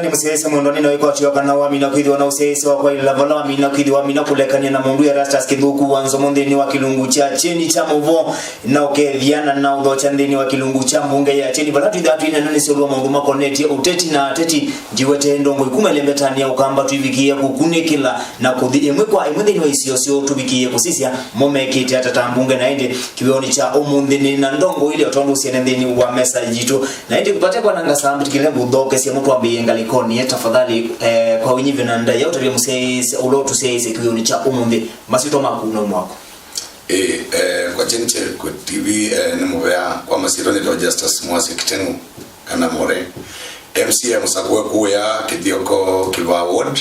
Ni musese mwondoni na wiko atiwa na wamina kwithwa na usese wa kwa ila vala wamina kwithwa wamina kulekania na mundu ya rastas kithuku wanzo mondeni wa kilungu cha cheni cha muvo na ukethiana na udho cha ndeni wa kilungu cha mbunge ya cheni balatu idhatu ina nani sio mundu makoneti uteti na ateti jiwete ndongo ikuma lembetania ukamba tuivikie kukunikila na kuthi emwe kwa emwe ndeni wa isio sio tubikie kusisia momekete atata mbunge na ende kiweoni cha umundeni na ndongo ile otondo usiene ndeni wa message jitu na ende kupate kwa nanga sambu tikile budhoke sia mtu abiyenga koni tafadhali kwa wenyewe vinanda yote vya msaiz ulotu saiz kioni cha umumbe masito makuna mwako kwa chenche kwa TV nimubea kwa masito ni Justice Mwasi Kitengu kana more MCM sakwe kuya Kithioko Kiva Ward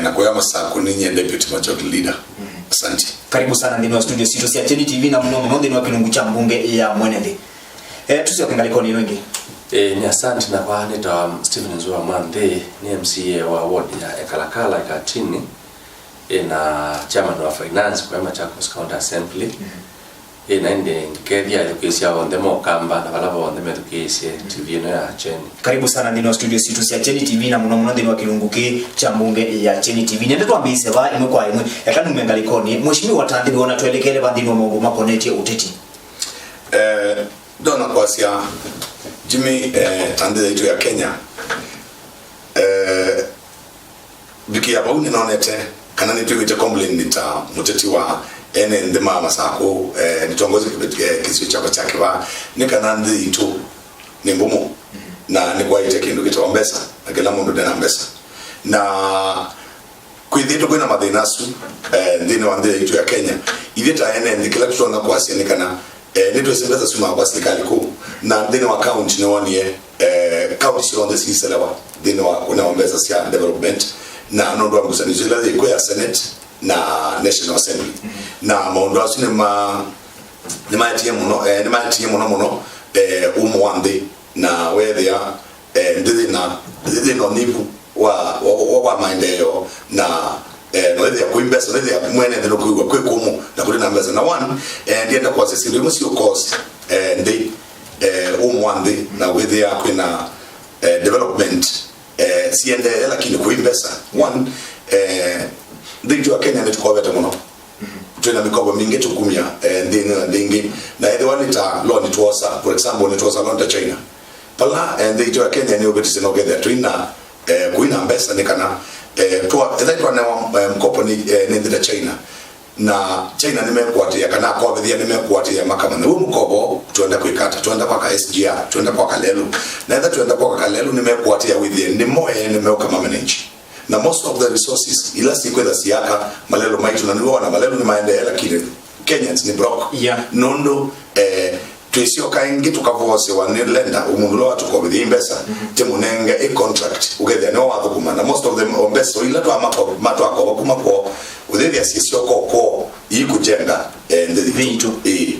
na kwa masaku ninyi deputy majority leader. Asante. Karibu sana ndani wa studio Sito Sia TV na mnono ndani wa kilungu cha mbunge ya Mwenende. Tusio kingalikoni wengi. Ni asante na kwa nita Stephen Nzua Mwande ni MCA wa ward ya Ekalakala Ikatini na chairman wa finance kwa Machakos County Assembly. Na ende ngekethia education ya ondemo kamba na balaba ondemo education TV no ya Cheni. Karibu sana ndani wa studio Sito Sia TV na mnono ndani wa kilungu cha mbunge ya Cheni TV. Nende tuambise ba imwe kwa imwe yakani umengalikoni mheshimiwa Tandili ona tuelekele bandini wa Mungu makoneti uteti. Dona kwasia Jimmy Tandile yetu ya Kenya biki ya bauni naonete kana nipigwe complaint nita muteti wa ene ndema masako nitongoze kisio chako chake ba nikana ndi itu ni mbomo na ni kwa ite kindu kitombesa akela mundu dena mbesa na kwithito kwina mathinasu ndine wa ndile yetu ya Kenya iveta ene ndikila tutona kwa asinikana nitwe sembeza suma kwa serikali kuu na ndine wa county ne wonie county sio ndo siselewa ndine wa kuna ombeza sia development na nondo ambusa ni zile kwa ya senate na national assembly na maondo asune ni maiti muno umwande na where ya ndine no nipu wa maendeleo na no ile ya kuimbesa no ile ya mwene ndio kwa kumu na kule na mbeza na one ndienda kwa sisi ndio sio cause ndi umwande na with ya kuna development siende lakini kuimbesa one ndio Kenya ndio kwa wete muno tuna mikoba mingi tukumia ndingi na ile wale ta loan tuosa for example ni tuosa loan ta China pala ndio Kenya ni obeti sino get twina kuina mbesa ni kana kwa ndio na mkopo ni ndio China na China nimekuatia kana kwa bidhia nimekuatia makama na huo mkopo tuenda kuikata tuenda kwa SGR tuenda kwa Kalelu na hata tuenda kwa Kalelu nimekuatia within ni moyo nimeuka manage na most of the resources ila siku za siaka malelo maitu na niona malelo ni maendeleo lakini Kenyans ni broke nondo tuisio kaingi tukavose wa lenda umundu lo watu kwa bidhi mbesa temunenge contract ugethia no wathukuma na most of them ombesa ila tu amako matu akwa kuma kwa uthethia sisio ko ikujenga vitu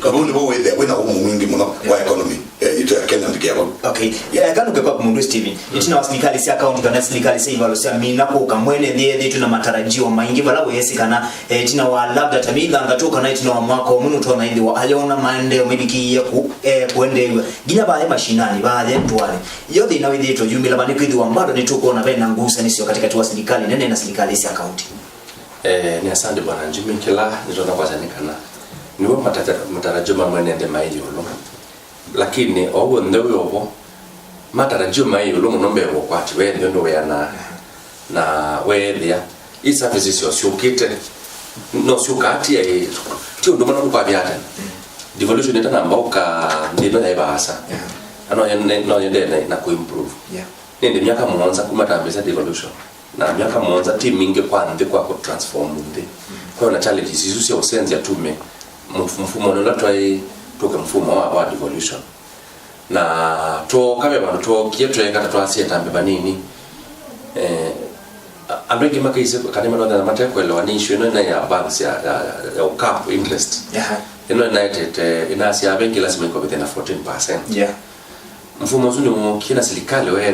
kabuni bo wethe wena mwingi muno wa economy ito ya Kenya ndikiabo. Okay kana ukekwa mundu Steven itina waslikali si account kana slikali si ivalo sia mina ko kamwene ndiye tuna matarajio maingi bala wesi kana tina wa labda tamila ngatoka na itina wa mwako munu to na ndi wa aliona maendeleo mibiki ya kuendelea ginya bae mashinani bae mtuale yote inawe ndio jumla bani kwidi wa mbado nituko na bena ngusa nisio katika tu serikali nene na serikali si account. Ni asante bwana Jimmy kila nitona kwa zanikana niwe matarajio mamwene maili ulo lakini owo ndewe owo matarajio maili ulo nombe wo kwati we ndio ya na we ya services sio kite no sio kati ya tio ndo maana kwa biata devolution ita namba uka ndino ya ibasa no yende na kuimprove nende miaka mwanza kumatambeza devolution na miaka mwanza team mingi kwa ndi kwa ku transform ndi kwa na challenges hizo sio sense ya tume mfumo ndio twai toka mfumo wa devolution na to kama bado to kietu kata to asieta mbeba nini amreki makaise kanema ndo na mateko ile wanisho ino na ya balance ya cap interest ino na inasia benki lazima iko within 14%. Mfumo zuni mkina serikali wewe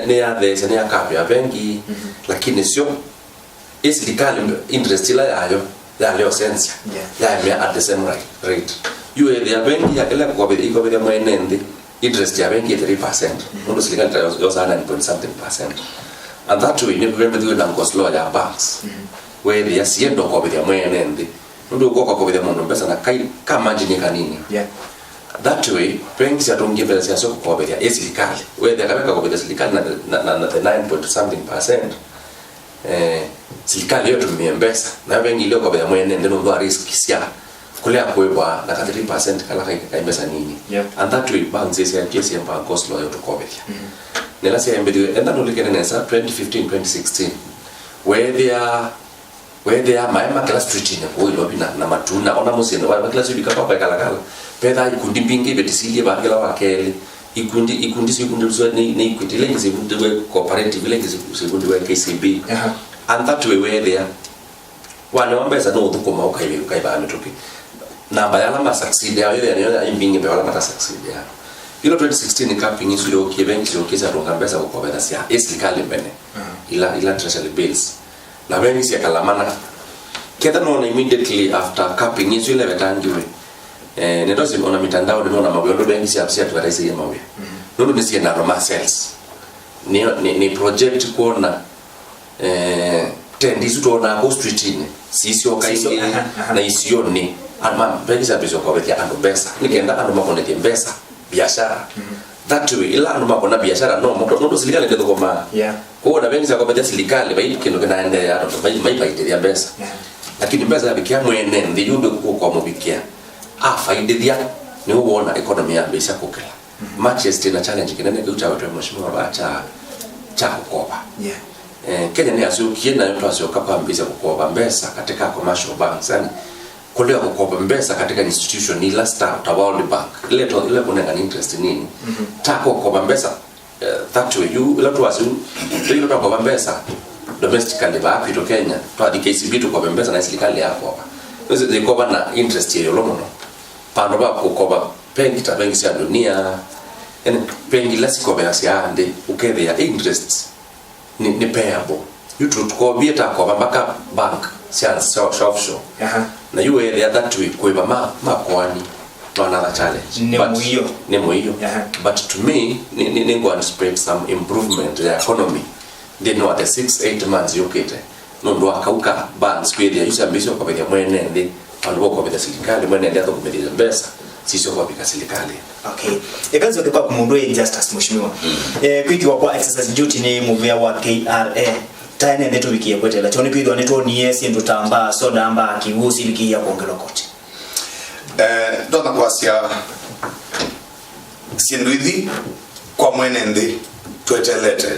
ne ya the ya cap ya benki lakini sio serikali interest ila yayo ya leo sense ya at the same rate you ya benki ya kila kwa iko bila mwenende interest ya benki 3%. Ndio serikali yosa 9.something%. And that way ni remember the Nankos law ya banks. Where they are siendo kwa bidya mwene ndi. Ndio kwa bidya mwono pesa na kai kama njini kanini. Yeah. That way banks ya tungi pesa ya soko kwa bidya serikali. Where they kabeka kwa bidya serikali na the 9.something%. Serikali yote tumembesa na benki ile kwa bidya mwene ndio ndo risk sia. Kule akwebwa na 3% kala kai pesa nini. Yeah. And that way banks is ya kesi ya Nankos law yote kwa bidya. Nelasi ya mbedi enda nulike nesa 2015-2016 where they are maema kala street ine kwa ilo bina na matuna ona musene wa kala sibika papa kala peda ikundi pingi betisilie ba kala wakele ikundi zwa ni ikundi lenge zibundiwe cooperative lenge zibundiwe KCB. And that way where they are wane wambeza no udukoma ukaiba ametoki na bayala ma succeed ya yeye imbingi be wala mata succeed ya ilo 2016 capping isu yo kibenki yo kisa rongambeza kwa beda sia serikali mbene ila treasury bills na benki sia kalamana keta no immediately after capping isu ile betangiwe nedozi ona mitandao ndio na magondo benki sia advertise ya mawe ndio ni sia na Roma sales ni project kuona tendi su na go street ine sisio kaini na isio ni ama benki sia bizo kwa beda ando pesa nikenda ando makone pesa biashara. That way ila ndo makona biashara no ndo serikali ndio koma. Kwa na benki za kwa serikali bai kendo kinaenda ya ndo bai baite ya pesa. Lakini pesa bikia mwene ndi yudo kwa mubikia. Faida dia ni uona economy ya bisa kukela. Manchester na challenge kinene kucha watu mheshimiwa bacha cha kukopa. Kenya ni asio kienda yote asio kapa mbisa kukopa pesa katika commercial banks yani kulea kukopa pesa katika institution ni last out World Bank ile kuna interest nini tako kukopa pesa that way you ile tu asu ile tu kukopa pesa domestically ba hapo Kenya kwa KCB tu kukopa pesa na serikali yako hapa hizo zikopa na interest hiyo lomo pando ba kukopa benki ya dunia yani benki la sikopa ya ande ukebe ya interest ni payable you to ko bieta ko baka bank sians offshore na you were there that week kwa makwani no another challenge ni muhiyo but to me ni going to spread some improvement the economy they know at the 6-8 months you get no ndo akauka banks kwa there yusa mbisho kwa bia mwene ndi ando kwa bia serikali mwene ndio kumediza pesa sisi kwa bia serikali. Okay. Ekanzo kwa kumundu injustice mheshimiwa. Kwiki kwa exercise duty ni muvea wa KRA. Taene ndeto wiki ya kwetela. Choni kwidwa neto ni yesi ndo tamba soda amba kivusi liki ya kuongelo kote. Dona kwa sia sienduithi kwa mwenende tuetelete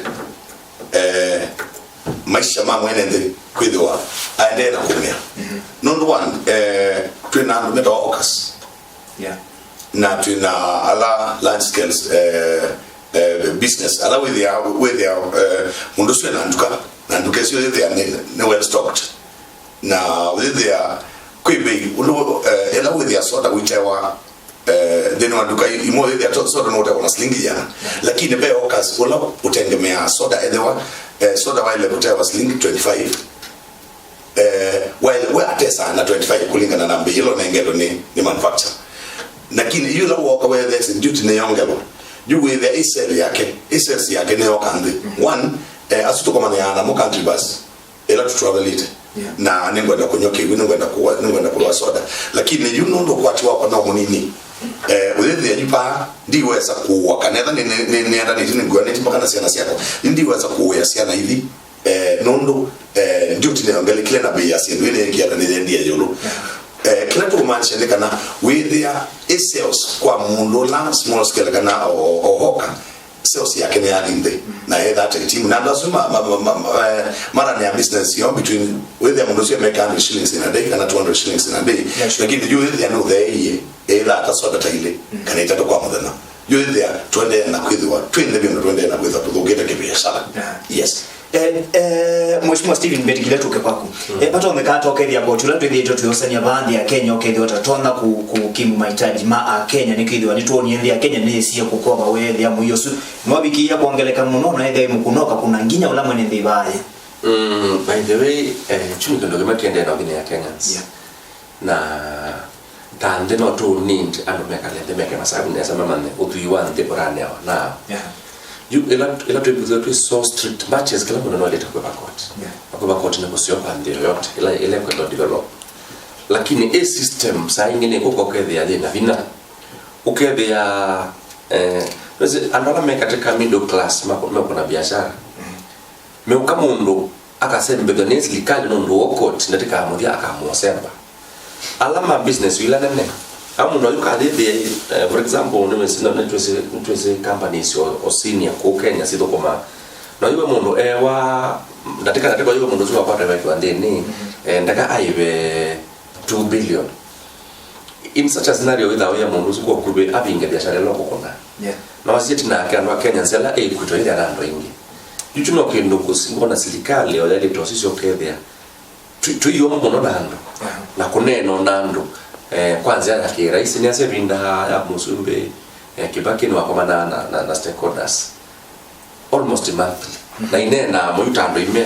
maisha ma mwenende kwidwa aende na kumia. Number one twina meta okas. Na twina ala large scales business ala with their mundusu na nduka sio they are well stocked na with their kwibe ulo ela with their soda whichever then wanduka imo their soda no utaona slingi jana lakini be okas ulo utengemea soda edewa soda wale utawa slingi 25 while atesa na 25 kulingana na mbi hilo na ngelo ni manufacture lakini yule walk away that's duty na yongelo you with the essence yake ne okandi one asuto kama na mo country bus ela to travel it na ningwenda kunyoke ningwenda kuwa soda lakini you know ndo kwati wako na munini within the jipa ndiweza kuwa kanetha ni enda ni ngwana mpaka na siana siako ndiweza kuwa siana hivi nondo duty na yongelo kile na bei ya siana ile kiada ni ndia yolo kila tu manche kana with their sales kwa mundo la small scale kana hoka sales yake ni alinde na that team na ndasema mara ni business yo between with them mundo sio make 100 shillings in a day kana 200 shillings in a day lakini you they know they that soda taile kana itato kwa mudana you there twende na kwidwa twende na kwidwa tugeta kibiashara yes. Mheshimiwa Steven Betikile tuke kwako. Pato umekata okedia about ula twende yetu tuyosania baadhi ya Kenya okedia watatona kukimu mahitaji ma Kenya nikidwa nituoni yendi ya Kenya ni siya kukoba wewe ya muyosu nwabiki ya kuongeleka muno na ende mukunoka kuna nginya ula mwene ndibaye. By the way chumi ndo kama kiende na wengine ya Kenyans. Na tande no to need ando meka masabu nesa mama ne utuiwa nte borane awa na you ela to so strict matches kila mwana wale takwa court na kusio pande yote ila kwa develop lakini a system saa ingine uko kwethia na vina ukethia andala meka katika middle class mako na biashara meuka mundu akasembe donesi likali no ndo court ndatika amudia akamusemba alama business wila nene amu ndo yuka de for example no companies or senior ko Kenya sito koma no yuba mundu wa ndatika yuba mundu zuwa pata wa ndeni ndaka aibe 2 billion in such a scenario without ya mundu zuko kube abinge biashara loko kona na wasiti na kana Kenya sela kutoida rando ingi yutuno kendo kusimbona serikali wale tosisi okethia tuiyo muno nando na kuneno nando kwanza ya rais ni asebinda ya musumbe Kibaki ni wakomana na stakeholders almost monthly na inena moyutando ime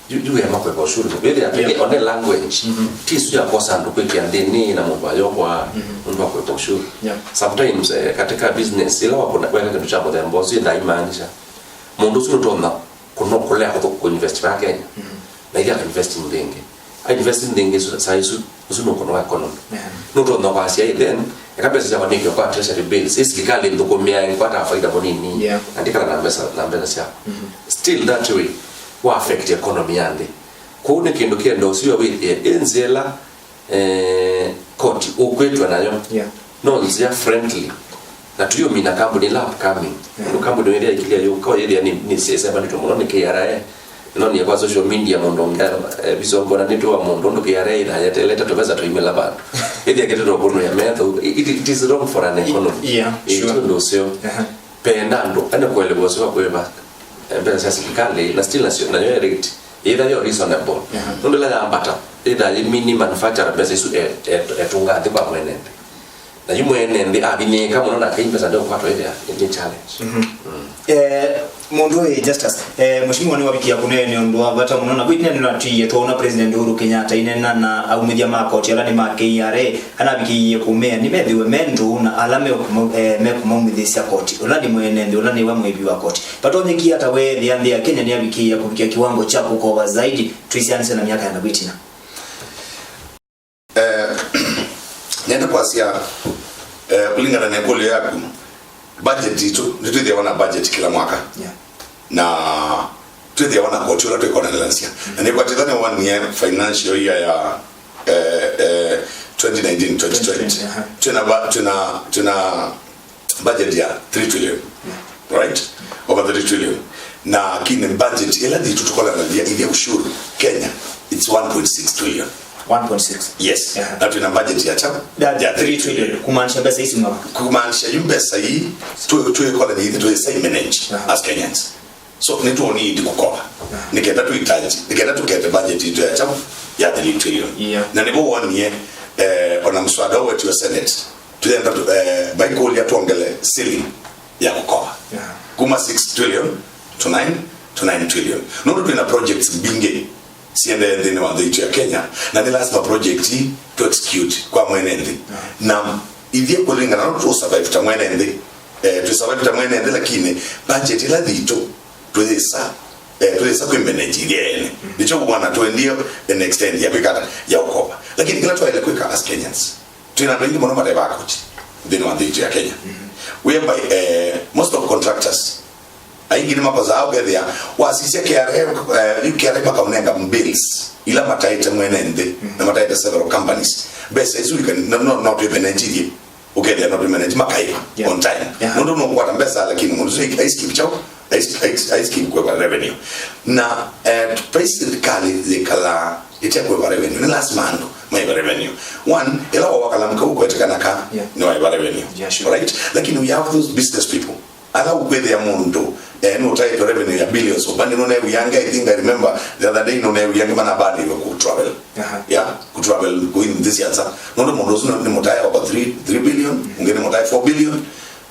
you ya makwe kwa shuru bele ya on language tisu ya kosa ndo kwa ndeni na mundu ayokwa mundu akwe kwa shuru sometimes katika business ila wako na kwa kitu cha modern boss ndio imaanisha mundu sio tona kunokolea kwa invest ba Kenya na ile invest ndenge I invest in ndenge saizu usuno kono economy no tona kwa sia then yakapesa za waniki kwa treasury bills isikali ndo komia ipata faida bonini andika na mbesa sia still that way wa affect economy yande ko ne kendo sio we enzela court ukwetwa nayo no nzia friendly na tuyo mina company la upcoming no company ile ikilia yo kwa ile ni sasa bado tumeona KRA no ni kwa social media mondo ngara bizongo na nito wa mondo ndo KRA ila yateleta tobeza to email bado ile kitu ndo bono ya method it is wrong for an economy it ndo sio pendando ana kuelewa sio kwa mbele serikali na still na yo rate ila yo reasonable ndo la ambata ila mini manufacturer base isu etunga kwa mwenende na yumwene ndi abine kama unaona kaimba ndio kwa ile ni challenge mundu justice mheshimiwa ni wabikia kunene ndo abata unaona kwitine na tiye tuona president Uhuru Kenyatta inena na aumithia makoti ala ni ma KRA kana bikiye kumea ni methiwe mendu na alame mekumumithia koti ulani mwene ndi ulani wa mwebi wa koti patonye kia hata we thiandia Kenya ni abikia kufikia kiwango cha kukoa zaidi tuisianise na miaka ya nabitina nenda kwasia kulingana na kule yako budget itu ndio wana budget kila mwaka na ndio wana koti wala tuko na lansia na ni kwa tena one year financial year ya 2019-2020 tuna budget ya 3 trillion right over 3 trillion na kine budget ila ndio tuko na ile ushuru Kenya it's 1.6 trillion 1.6 yes na tuna budget ya chapa ya 3 trillion kumaanisha pesa hizi mwa kumaanisha pesa hii tu iko na ndio same manage as Kenyans so ni tu need kukopa nikenda tu itaji nikenda tu get budget yetu ya chapa ya 3 trillion na ni bo one year ona mswada wetu wa Senate tuenda baiko ya tuongele ceiling ya kukopa kuma 6 trillion to 9 trillion no tuna projects bingi siende ndine wa nchi ya Kenya na ni lazima project hii to execute kwa mwenende na idhie kulingana na tu survive ta mwenende tu survive ta mwenende lakini budget ila dito tuweza kwa manage ile ndicho bwana tuendio and extend ya bikata ya ukopa lakini kila tu ile quick as Kenyans tuna ndio mbona mara bako ndine wa nchi ya Kenya whereby most of contractors aingine makoza au gedhia wasisia KRA paka unenga bills ila mataita mwenende na mataita several companies bese isu not even Nigeria ukede not manage makaipa on time ndo kwa mbesa lakini ndo ice keep chao ice keep kwa revenue na basically zikala itakwa revenue ni last month my revenue one ila wakala mkauko etakana no revenue right lakini we have those business people ala ukwede ya mundu no title revenue ya billions so bani no na yanga I think I remember the other day no na yanga mana badi ku travel ku travel going this year no mundu no mutaya over 3 billion ngene mutaya 4 billion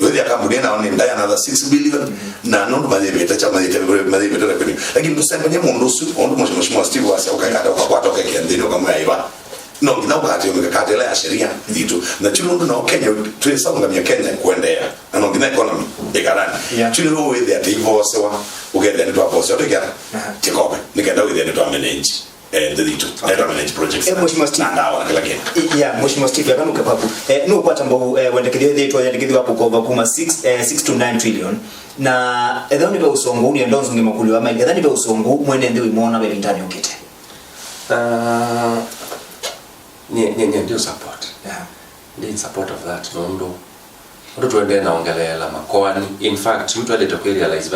wewe ya kampuni na on ndaya another 6 billion na no mazibeta chama mazibeta revenue lakini tuseme mundu su mundu mheshimiwa Steve wasa ukakata kwa kwata ukakiandika kama yaiba no ngina ukati mikakati ya sheria zitu na chulu no Kenya tulisonga mia Kenya kuendea na ngina economy ekarani chulu no with that divorce wa ugenda ni twaposa otegera tikobe nikenda with that to manage the ditu manage projects Mheshimiwa Steve na kila kitu Mheshimiwa Steve kama ukapapu no kwata mbo wende kidhi yetu yandikidhi wapo kwa kuma 6 to 9 trillion na edhani ba usongo ni ndonzo ngimakuli wa mai edhani ba usongo mwene ndi wimona be ndani ukite ndio support ndi support of that ndo tuende naongelea makoani. In fact mtu alitoka realize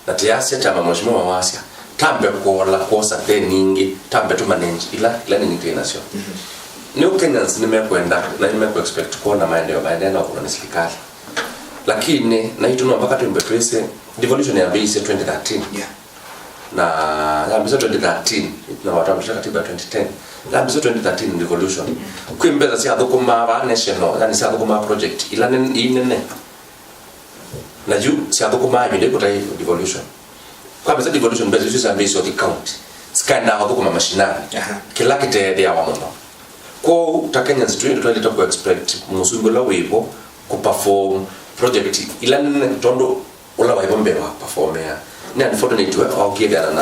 that yasya chama mheshimiwa wasya tambe kuola kosa nyingi tambe tu manage ila ni international New Kenyans nimekwenda na nimekuexpect kuona maendeleo kuna serikali lakini na hiyo mpaka tumbepese devolution ya base 2013 na ya base 2013 na watu katiba 2010 la base 2013 devolution kuimbeza si adokuma ba national yani si adokuma project ila nene na juu si adokuma ile kwa devolution kwa base devolution base sisi ambayo the county skanda adokuma mashinani kila kitu ya wamono kwa Takenya street tuleta ku expect musungu la wibo ku perform project ila nene tondo wala waibombe wa perform ya ni unfortunately okay there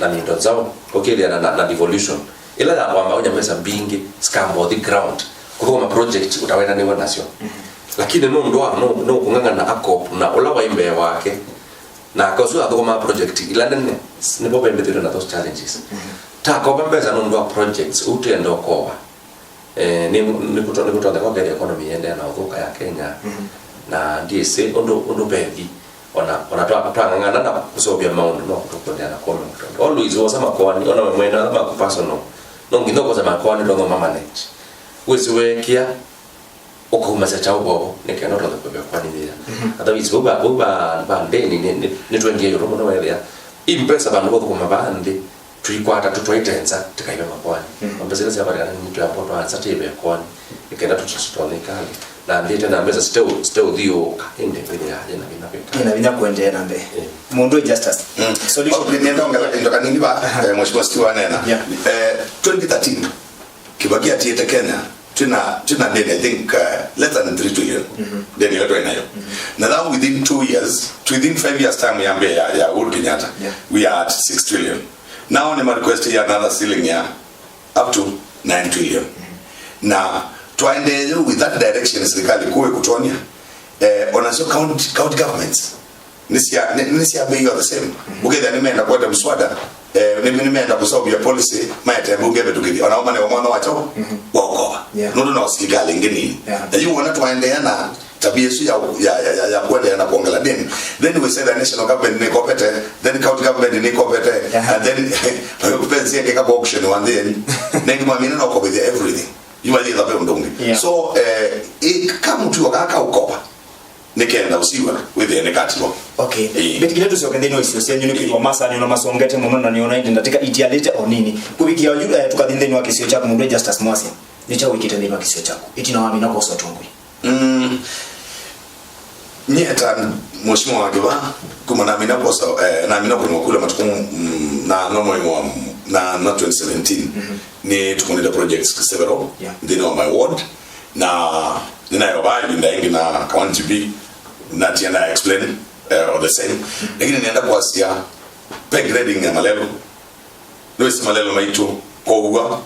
na mindo zao okay there na devolution ila ya kwamba unyameza mbingi scam on the ground kwa project utawenda ni wanasio lakini no kunganga na akop na wala waimbe wake na kazo adoma project ila nene ni bobe mbetero na those challenges ta ko bembeza ndo projects utendo kwa ni kutoka kwa gari economy yende na uvuka ya Kenya na DSA ondo bevi ona twangana na kusobia maundu no kutokwenda na comment always wasema kwa ni ona mwenda na ku personal no ngindo kwa sema kwa ni ndo mama manage weziwekia okumasa chao bobo nikana ndo kwa ni dia hata wizi ba ndeni ni 20 euro no wewe impesa bantu boko mabandi tuikwata tutwaitenza tikaibe makwani ambezele sia bari ni mtu hapo twanza tibe kwani ikenda tutotolekana na ndite na mbeza still dio kaende vile ya na binapita ina kuendelea na mbe mundu justice solution ni ndo kanini ba mheshimiwa Steve anena 2013 Kibaki atiete Kenya tuna deni I think less than 3 trillion deni yetu inayo na now within 2 years within 5 years time ya Uhuru Kenyatta we are at 6 trillion now ni request ya another ceiling ya up to 9 trillion na tuende with that direction serikali kuwe kutonia onasio county governments nisia bei the same ugenda nimeenda kwenda mswada nimeenda kusoma ya policy maete bunge betu kidi wanaomba ni wamwana wacho waokoa nondo na serikali ngeni na you want to endeana tabia sio ya kwenda na kuongela deni then we say the national government ni compete then county government ni compete and then pensia keka auction one day nengi mwamini na kwa everything yimali la pembe ndonge so kama mtu wakaka ukopa nikenda usiwa with the nekatilo okay betikile tusokende no isio senyu ni kwa masa ni no masongete mumana ni ona ndatika itialete onini kubikia tukadinde ni wakisio chako mundu justice mwasi ni cha wiki tende ni wakisio chako itina wami na kosa tongwe nyeta mheshimiwa wakiwa kumana mina kosa na mina kule matukumu na no moyo na 2017 ni tukunida projects several then on my ward na ninayobai ndaingi na kaunti B na tiana explain or the same lakini nienda kuasia pay grading ya malelo no isi malelo maitu kwa uwa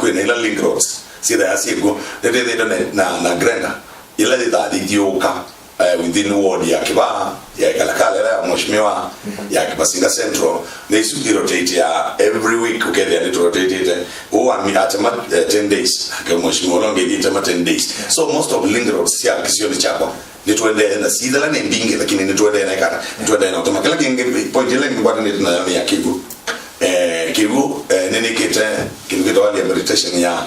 kwena ila link roads sida asigo they don't na grenda ila dioka within ward ya Kiba ya Kalakala ya mheshimiwa ya Kibasinga Central they should rotate ya every week okay they need to rotate it mi atema 10 days kwa mheshimiwa longe itema 10 days so most of link roads ya kisio ni chapa ni tuende na sida la ndinge lakini ni tuende na ikara tuende na automatic lakini point ile ni bado ni tunayoni ya Kivu Kivu nini kitu wali meditation ya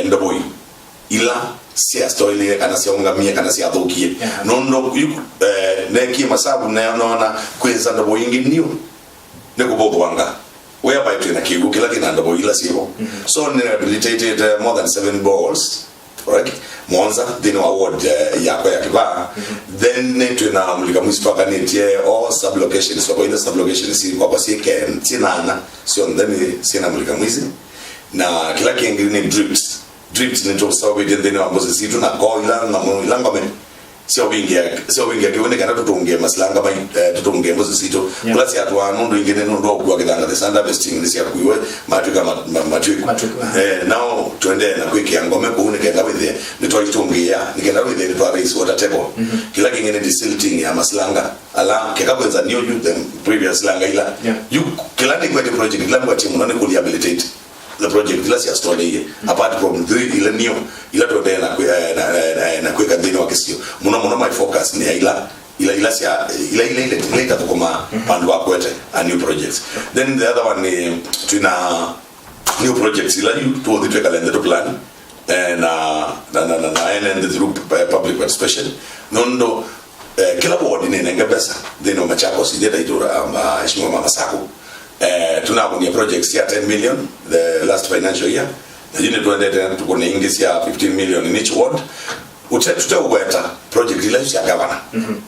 Ndoboi ila sia story kana sia ungamia kana sia thokie nondo neki masabu na naona kweza ndo boyingi niyo neko bodwanga whereby to na Kivu kila kina ndo boyila sio so ne rehabilitated more than 7 balls right Mwanza then award yako ya kiba then tuna mulika mwisipaka netie all sub locations so in the sub locations si kwa basike tinana sio ndani sina mulika mwizi na kila kingine ni drips ni to sababu then ambazo si tuna koila na mulanga men sio wingi kione kana tutunge maslanga ba tutunge mbozi sito plus ya twa ndo ingine ndo kwa kidanga the standard vesting ni sia kuiwe matuka now tuende na kwiki yango meko une kenda with ni to itungia nikenda with ni to raise water table kila kingine ni silting ya maslanga ala keka kwenza new you the previous langa ila you kila ni kwa project ila kwa timu nani rehabilitate the project ila sia story hii apart from the ile new ila to na kweka ndini wakisio muno my focus ni ila sia ila itakoma pandu akwete a new projects then the other one ni tuna new projects ila you to the calendar to plan and the group public participation nondo kila board ni nenga pesa then Machakos ndio itura heshima mama Sako tunakunia projects ya 10 million the last financial year na yine tuende tuko na ingisi ya 15 million in each ward tutaweta project ile ya governor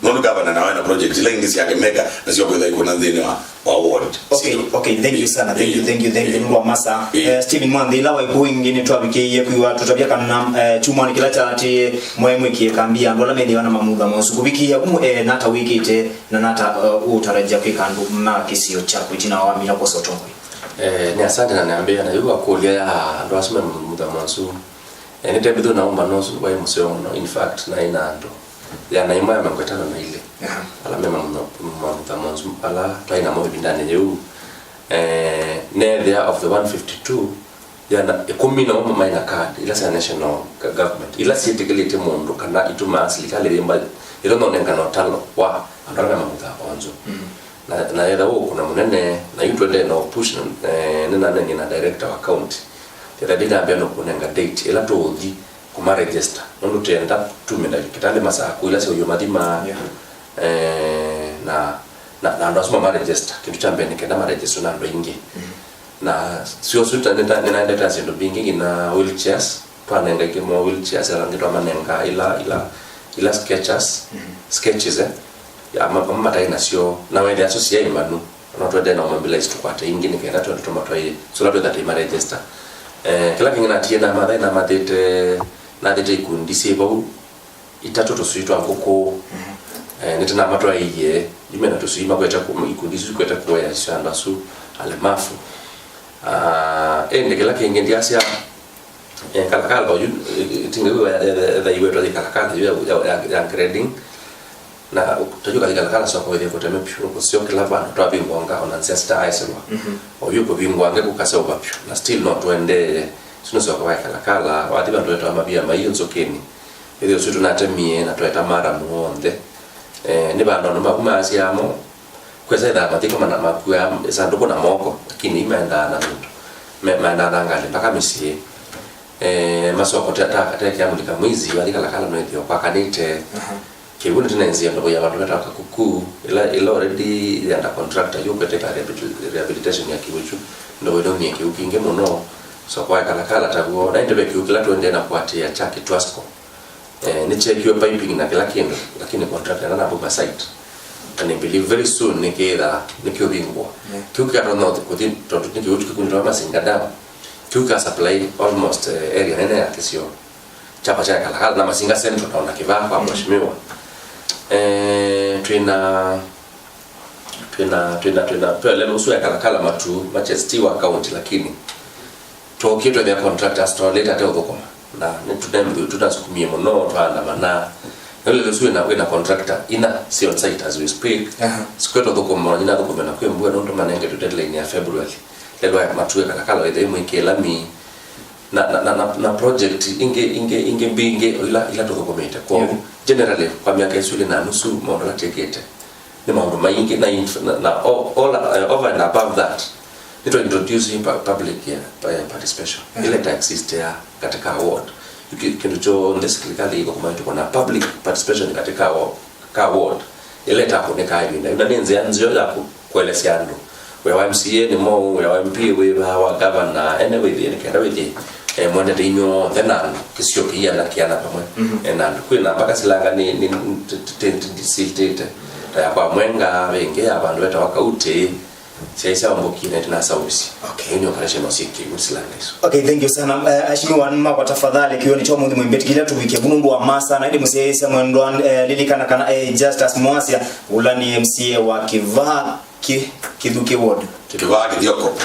nono governor na wana project ile ingisi ya mega na sio kwa iko na ndeni wa ward okay thank you sana thank you ngwa masa Steven Mwandila wa kuingine twabikie kuwa tutabia kana chuma ni kila chati mwemwe kiekambia ndola mende wana mamuga monsukubikia nata wiki ite na nata utarajia kwikandu na kisio cha kujina wa mina kwa sotongo ni asante na niambia na yuko kulia ndo asema muda monsu ni tebido naomba nosu wa museo no in fact na inando ya na imaya mangwetana na ile ala mema muda monsu ala taina mo bindane yeu ne there of the 152 yana 10 na mama ina card ila sa national government ila si tekelete mondo kana ituma serikali lemba ilo no nenga no talo wa andara muda onzo na yada wo kuna munene na yuto de no push nena na director wa county tera dida ambia kunenga date ila to odi kuma register ndo tenda tumenda kitale masa kuila sio yomadima na ndo asoma register kitu cha mbele kenda ma register na ndo ingi na sio suta nenda data zindo bingi na wheelchairs panenga kimo wheelchairs rangi manenga ila sketches ya mama taina sio na wende associate manu na to de na mobilize to kwata ingine kenda to tomatoi so labda that ima register kila kingina tiena madai na madete na dete kundi sebo itatu to suitwa ngoko nitana matwa iye imena to suima kweta ikundi su kweta kwa ya shanda su alemafu ende kila kingi ndiasia kalakala ba tingewe da iwe to kalakala ya grading na utajua kalakala sio kwa ile kuteme pure kwa sio kila bana to abingwanga on ancestor aiselwa oyuko bingwange kukasa obapyo na still not wende sino sio kwa kalakala wati bantu wetu amabia maiyo nzokeni ile sio tunatemie na tueta mara muonde ni bana no makuma asiamo kweza da matiko mana makuya sanduko na moko lakini imeenda na mtu maana ngale mpaka misie masoko tata ya mulika mwizi wali kalakala no ndio kwa kanite kibuni tunenzia ndo ya watu wataka kuku ila already ya contractor yuko teka rehabilitation ya kiwichu ndo wedo ni kiukinge mono so kwa kalakala taguo na ndio kiukila tuende na kuatia chaki twasco ni check your piping na kila kitu lakini contractor ana hapo site and believe very soon nikira nikiobingwa kiuka ndo kuti ndo nikiuchu kunjwa masinga dawa kiuka supply almost area nene ya kisio chapa cha kalakala na masinga central na kivaa kwa mheshimiwa twina pele nusu ya kalakala matu machestiwa account lakini tokito ya contractors to later to gokoma na tutasukumie mono twana mana ile nusu na contractor ina si on site as we speak sikweto gokoma ina gokoma na kwembwa ndo manenge to deadline ya February lelo ya matu ya kalakala ile mwekela mi na project inge binge ila to gokoma kwa generally kwa miaka isuli na nusu maono la tekete ni maono maingi na all over and above that to introduce public participation ile taxis ya katika award kitu cho serikali iko kama tuko na public participation katika award ile takoneka hivi na nenze anzio ya kuelezea ndo we MCA ni mo we MP we wa governor anyway ni kenda we mwende tinyo thena kisio kia na kiana pamwe na kwina mpaka silanga ni siltete ya kwa mwenga wengi abantu beta wakauti siasa mbokine tena sausi okay nyo karesha masiki musilanga hizo okay thank you sana ashimiwa nma kwa tafadhali kiyo ni chomo ndi mwembeti kila tuwike bunundu wa masa na ili musiasa mwendo lilikana kana Justus Mwasia ulani MCA wa Kithuki Ward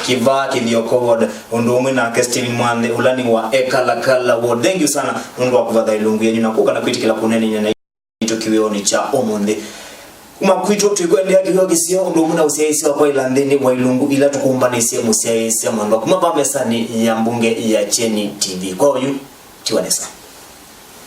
Kivaa Kithioko Ward undu na Steven Mwande ulani wa Ekalakala Ward. Thank you sana undu wa kuvadha ilungu yenyu na kuka na kwitikila kunene nyana ito kiweoni cha omonde umakwito tukwendea kiyo kisio undu muna usiaisi wa kwa ilandeni wa ilungu ila tukumbanisi musiaisi ya mwendo kumabamesani ya mbunge ya Cheni TV kwa uyu tiwanesa.